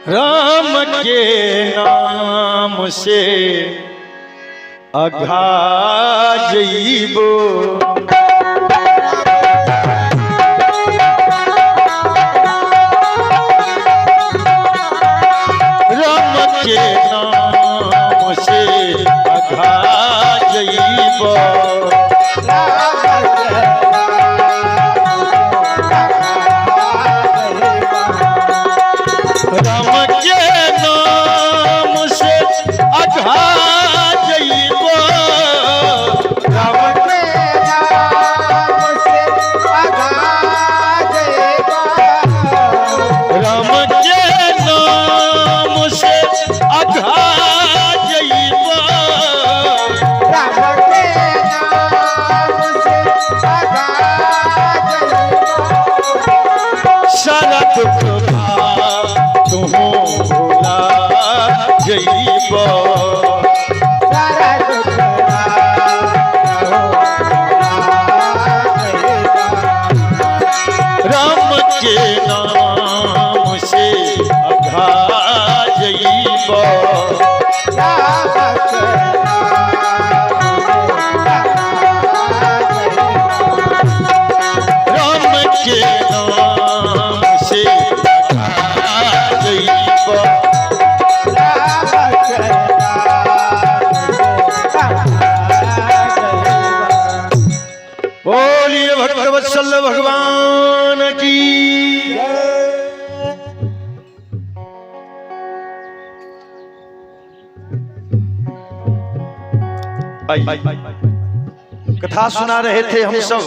राम के नाम से अघा जइबो, राम के नाम से अघा जइबो, राम के नाम से अघा जइबो, राम के नाम से अघा जइबो, राम के नाम से अघा जइबो, राम के नाम से अघा जइबो, सारा दुख तुम भुला जइबो, सारा दुख राम के नाम से अघा जइबो, राम के नाम से अघा जइबो। बोलिए भक्तवत्सल भगवान की। कथा सुना रहे थे हम सब।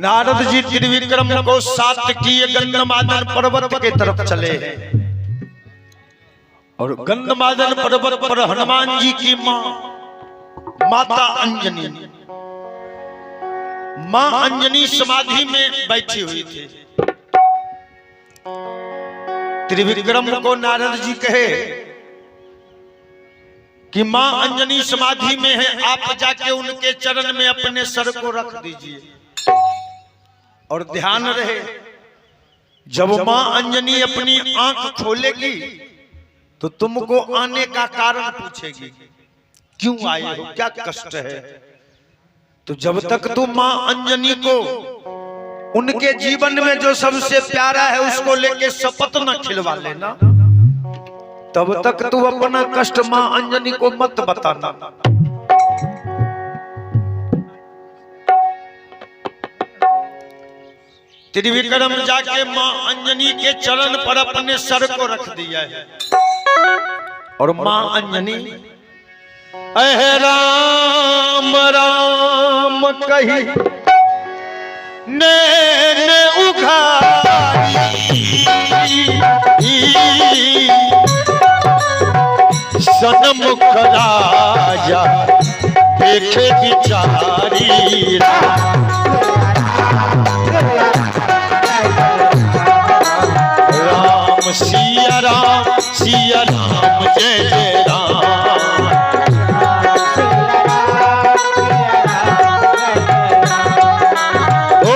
नारद जी त्रिविक्रम को सात्विकीय गंधमादन पर्वत के तरफ चले हैं और गंधमादन पर्वत पर हनुमान जी की माता अंजनी, मां अंजनी समाधि में बैठी हुई थी। त्रिविक्रम को नारद जी कहे कि मां अंजनी समाधि में है, आप जाके उनके चरण में अपने सर को रख दीजिए और ध्यान रहे जब मां अंजनी अपनी आंख खोलेगी तो तुमको आने का कारण पूछेगी, क्यों आए हो, क्या कष्ट है। तो जब तक तुम मां अंजनी को उनके जीवन में जो सबसे प्यारा है उसको लेके शपथ न खिलवा लेना, तब तक तू अपना कष्ट मां अंजनी को मत बताना। त्रिविक्रम जाके मां अंजनी के चरण पर अपने सर को रख दिया है और मां अंजनी अह राम राम कही नैन उघारी, सन्मुख राजा देखे बिचारी, राम सिया राम जय जय राम, ओ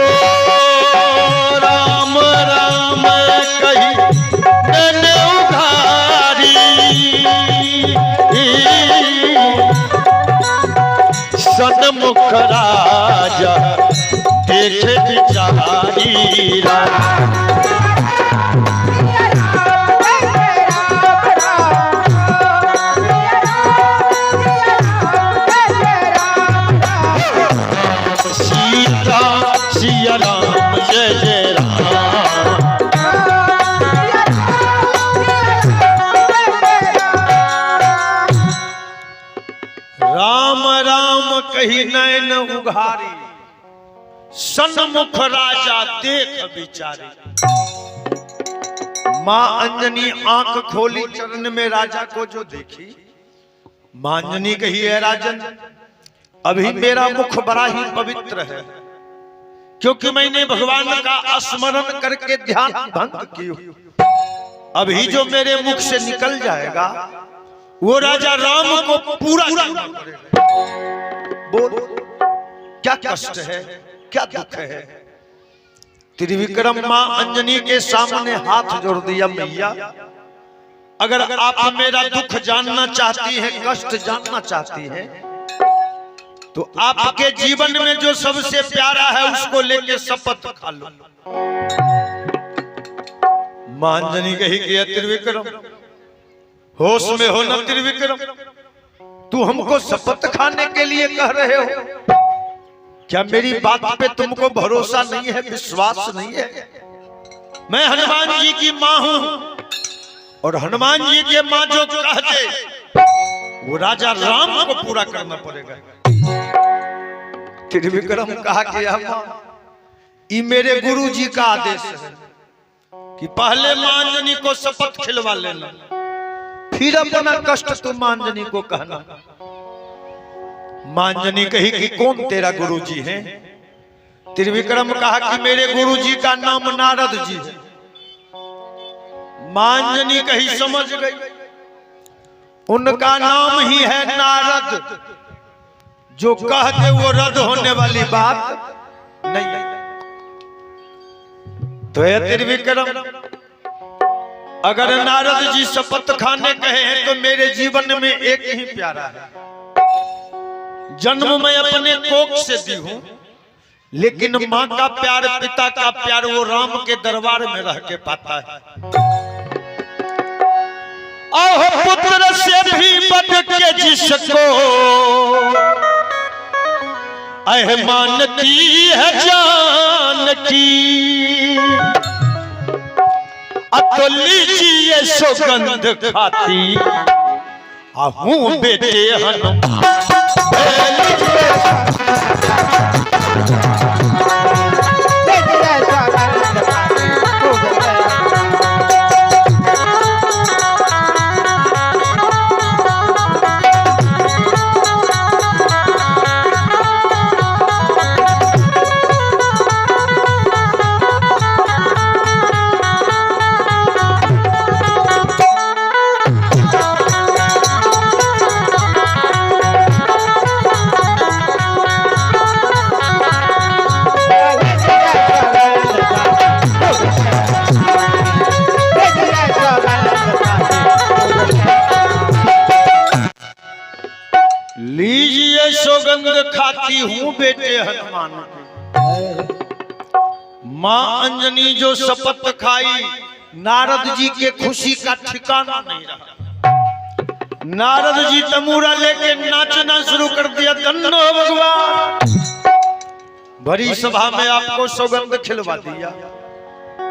राम राम कही नैन उघारी, सन्मुख राजा देखे बिचारी, सिया राम जय जय राम, राम राम कही नैन उघारी, सन्मुख राजा देख बिचारी। मां अंजनी आंख खोली, चरण में राजा को जो देखी, मां अंजनी कही है राजन अभी मेरा मुख बड़ा ही पवित्र है, क्योंकि मैंने भगवान का स्मरण करके ध्यान भंग किया। अभी जो मेरे मुख से निकल जाएगा वो राजा राम को पूरा करना पड़ेगा। बोल क्या कष्ट है, क्या दुख है। त्रिविक्रम मां अंजनी के सामने हाथ जोड़ दिया, मैया अगर आप मेरा दुख जानना चाहती हैं, कष्ट जानना चाहती हैं, तो आपके जीवन में जो सबसे प्यारा है उसको लेके शपथ खा लो। मां अंजनी कही कि त्रिविक्रम होश में हो ना त्रिविक्रम, तू हमको शपथ खाने के लिए कह रहे हो? क्या मेरी बात पे तुमको भरोसा नहीं है, विश्वास नहीं है? मैं हनुमान जी की मां हूं और हनुमान जी के मां जो कह दे वो राजा राम को पूरा करना पड़ेगा। त्रिविक्रम कहा कि मां ये मेरे गुरु जी का आदेश है कि पहले मां अंजनी को शपथ खिलवा लेना, फिर अपना कष्ट तुम मां अंजनी को कहना। मां अंजनी कही कि कौन तेरा गुरुजी है? त्रिविक्रम कहा कि मेरे गुरुजी का नाम नारद जी है। मां अंजनी कही समझ गई, उनका नाम ही है नारद, जो कह दे वो रद्द होने वाली बात नहीं है। तो ये त्रिविक्रम अगर नारद जी शपथ खाने कहे हैं तो मेरे जीवन में एक ही प्यारा है। जन्म मैं अपने कोख से दी हूं, लेकिन मां का प्यार, पिता का प्यार वो राम के दरबार में रह के पाता है। आहो पुत्र से भी बढ़ के जिसको मानती है जानकी, तो लीजिए सौगंध खाती आहूं बेटे हनुमान। लीजिए सौगंध खाती हूं बेटे हनुमान की। मां अंजनी जो शपथ खाई, नारद जी के खुशी का ठिकाना नहीं रहा। नारद जी तमूरा लेके नाचना शुरू कर दिया, धन्नो भगवान। बड़ी सभा में आपको सौगंध खिलवा दिया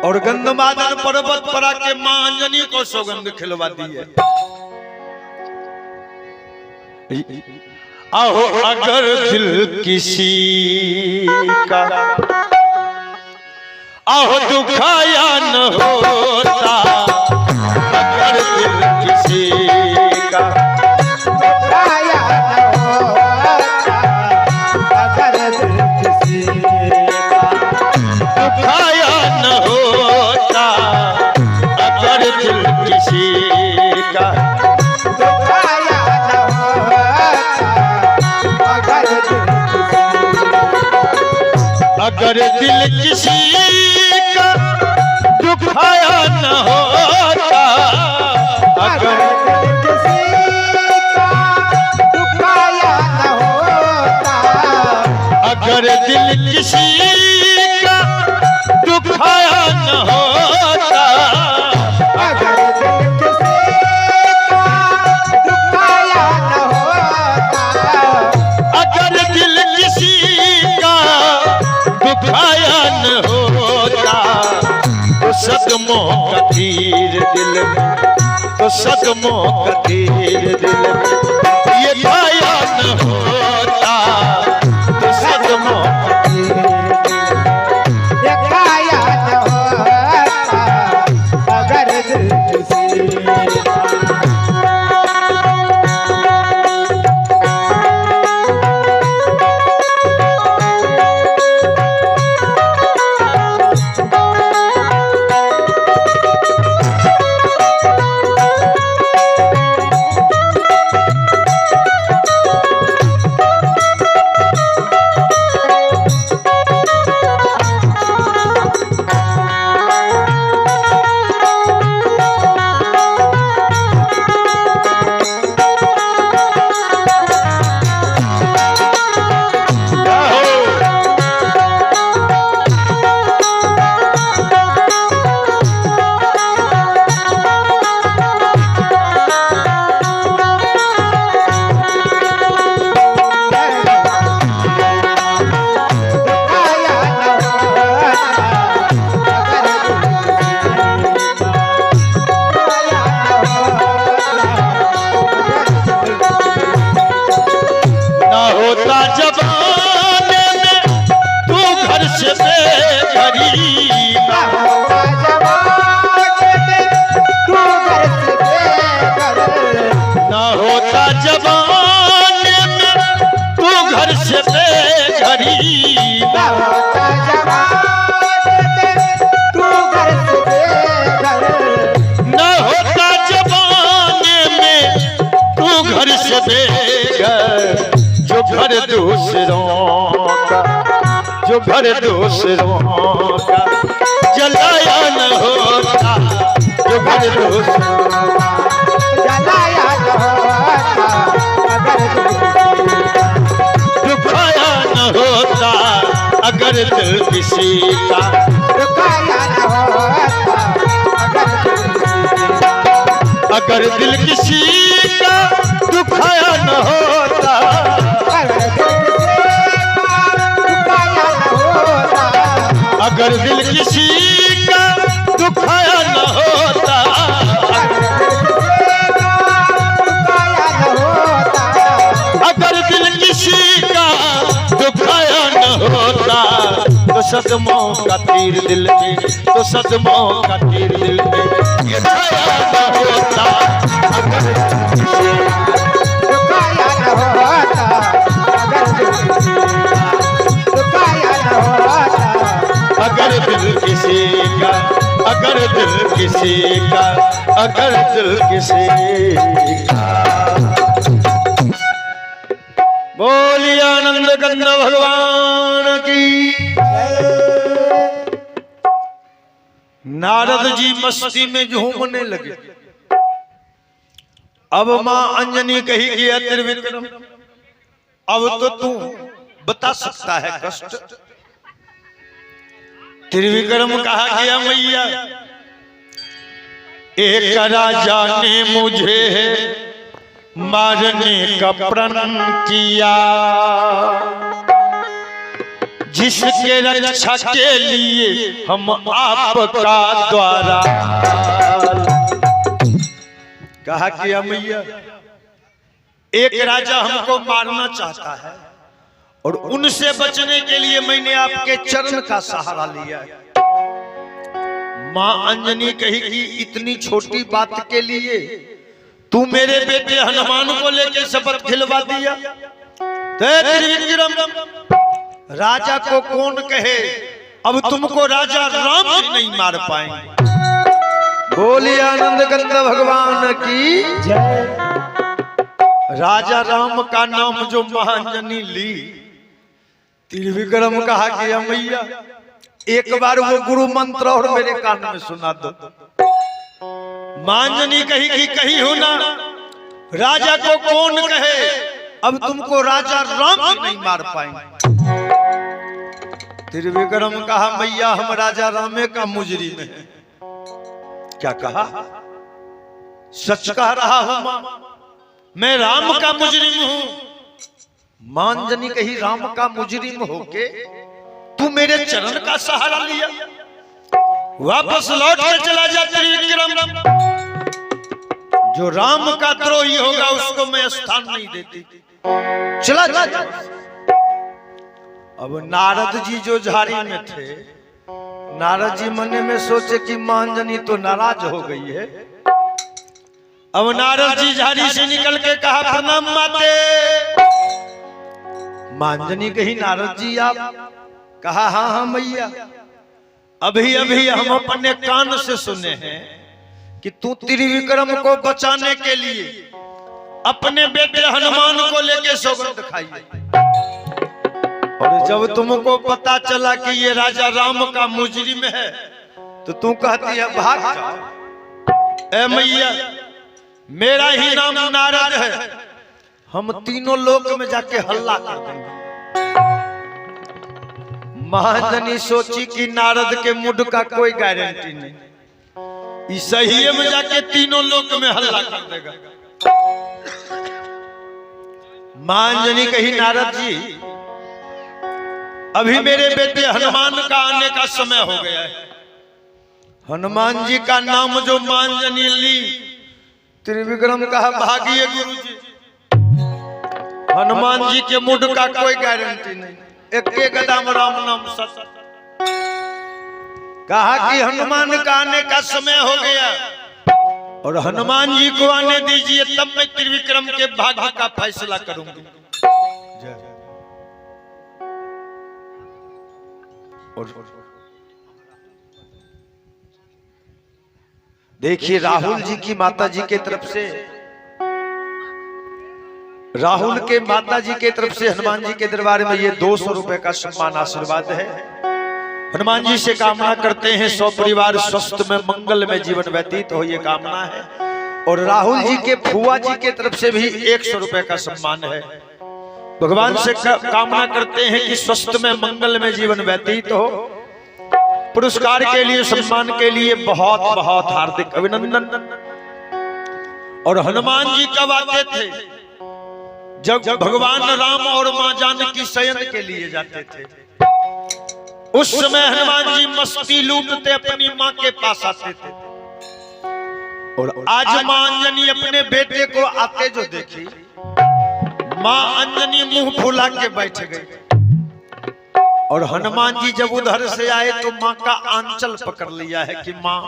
और गंधमादन पर्वत पर आके मां अंजनी को सौगंध खिलवा दी है। आहो अगर दिल किसी का आहो दुखाया न होता, अगर दिल किसी का दुखाया न होता, अगर दिल किसी का दुखाया न होता, अगर दिल किसी का अगर दिल किसी का दुखाया न होता, अगर दिल किसी का दुखाया न होता, अगर दिल किसी का दुखाया न होता, अगर दिल किसी का दुखाया न होता, अगर दिल किसी का दुखाया न होता, तो सदमों का तीर दिल में, तो सदमों का तीर दिल में ये खाया न होता, तो सदमों का दिखाया न होता, अगर दिल किसी का जो घर दूसरों का जलाया न होता, जो घर दूसरों जलाया न होता अगर दुखाया न होता, अगर दिल किसी का दुखाया न होता अगर दिल किसी का दुखाया न होता, अगर दिल किसी का दुखाया न होता, अगर दिल किसी का दुखाया न होता, तो सदमों का तीर दिल में, तो सदमों का तीर दिल में ये खाया न होता, अगर दुखाया न होता अगर दिल किसी का, अगर दिल किसी का, अगर दिल किसी का। बोलिए आनंद कंद भगवान की। नारद जी मस्ती में झूमने लगे। अब मां अंजनी कही कि त्रिविक्रम, अब तो तू बता सकता है कष्ट। त्रिविक्रम कहा कि मैया, एक राजा ने मुझे मारने का प्रण किया, जिसके रक्षा के लिए हम आपका द्वारा। कहा कि मैया, एक राजा हमको मारना चाहता है और उनसे बचने के लिए मैंने आपके चरण का सहारा लिया। मां अंजनी कही कि इतनी छोटी बात के लिए तू मेरे बेटे हनुमान को लेकर शपथ खिलवा दिया। त्रिविक्रम, राजा को कौन कहे, अब तुमको राजा राम भी नहीं मार पाएंगे। बोलिए आनंद कंद भगवान की जय। राजा राम का नाम जो महांजनी ली, त्रिविक्रम कहा कि मैया, एक बार वो गुरु मंत्र और मेरे कान में सुना दो। मांजनी कही कि कही हो ना, राजा को कौन कहे, अब तुमको राजा राम भी नहीं मार पाएंगे। त्रिविक्रम कहा मैया, हम राजा रामे का मुजरिम है। क्या कहा? सच कह रहा हूं मां, मैं राम का मुजरिम हूं। मांजनी कही राम का मुजरिम होके तू मेरे चरण का सहारा लिया, वापस लौट के चला जा त्रिविक्रम। जो राम का द्रोही होगा उसको मैं स्थान नहीं देती, चला जा। अब नारद जी जो झाड़ी में थे, नारद जी मन में सोचे कि मांजनी तो नाराज हो गई है। अब नारद जी झाड़ी से निकल के कहा प्रणाम माते। मांजनी कही नारद जी आप? कहा हाँ हाँ मैया, अभी अभी हम अपने कान से सुने हैं कि तू त्रिविक्रम को बचाने के लिए अपने बेटे हनुमान को लेके सौगंध खाई। और जब तुमको पता चला कि ये राजा राम का मुजरिम है, तो तू कहती है भाग जाओ। ए मैया, मेरा ही नाम नारद है, हम तीनों लोक में जाके हल्ला कर देंगे। महाजनी सोची कि नारद के मुड का कोई गारंटी नहीं, इस सही में जाके तीनों लोक में हल्ला कर देगा। महाजनी कही नारद जी, अभी मेरे बेटे हनुमान का आने का समय हो गया है। हनुमान जी का नाम जो मांजनी ली, त्रिविक्रम कहा भागिए गुरु जी, हनुमान जी के मुड का कोई गारंटी नहीं, एक कदम राम नाम सत। कहा कि हनुमान का आने का समय हो गया और हनुमान जी को आने दीजिए, तब मैं त्रिविक्रम के भाग्य का फैसला करूंगी। देखिए राहुल जी की माता जी के तरफ से राहुल के माता जी के तरफ से हनुमान जी के दरबार में ये 200 रुपए का सम्मान आशीर्वाद है। हनुमान जी से कामना करते हैं सौ परिवार स्वस्थ में मंगल में जीवन व्यतीत हो, ये कामना है। और राहुल जी के फुआ जी के तरफ से भी 100 रुपए का सम्मान है। भगवान से कामना करते हैं कि स्वस्थ में मंगल में जीवन व्यतीत हो। पुरस्कार के लिए सम्मान के लिए बहुत बहुत हार्दिक अभिनंदन। और हनुमान जी कब आते थे? जब भगवान राम और मां जानकी शयन के लिए जाते थे, उस समय हनुमान जी मस्ती लूटते अपनी मां के पास आते थे। और आज मां अंजनी अपने बेटे को आते जो देखी, मां अंजनी मुंह फुला के बैठ गई। और हनुमान जी जब उधर से आए तो मां का आंचल पकड़ लिया है कि मां।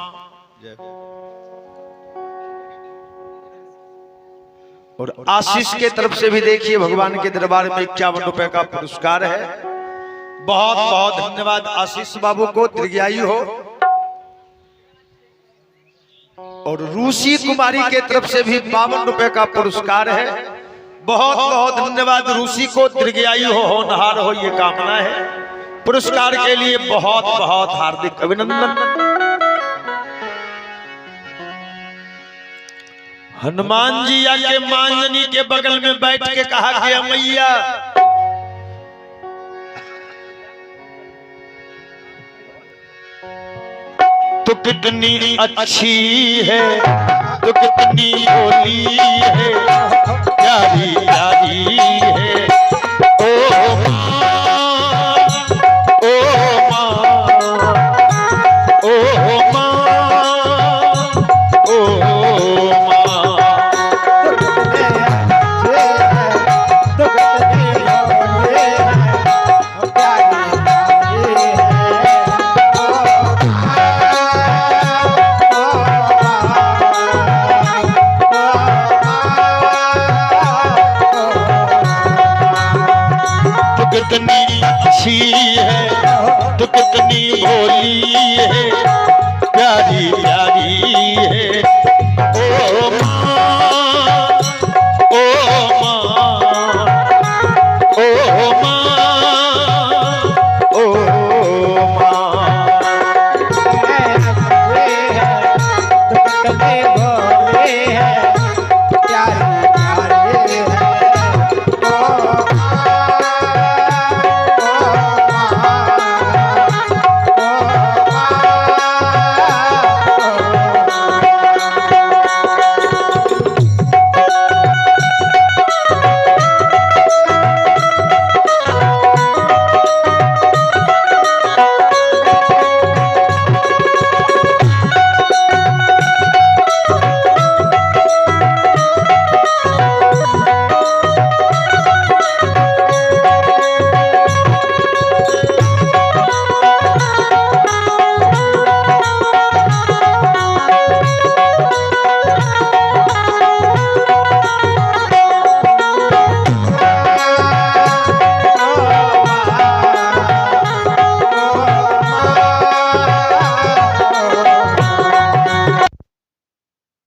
और आशीष के तरफ से भी देखिए भगवान के दरबार में 51 रुपए का पुरस्कार है। बहुत बहुत धन्यवाद आशीष बाबू को, दीर्घायु हो। और रूसी कुमारी के तरफ से भी 52 रुपए का पुरस्कार है। बहुत बहुत धन्यवाद रूसी को, दीर्घायु हो, होनहार हो, ये कामना है। पुरस्कार के लिए बहुत बहुत हार्दिक अभिनंदन। हनुमान जी आके मां अंजनी के बगल में बैठ के कहा कि मैया तो कितनी अच्छी है, तो कितनी भोली है, प्यारी प्यारी है। ओ मां, ओ मां, ओ मां, ओ कितनी अच्छी है, तो कितनी भोली है,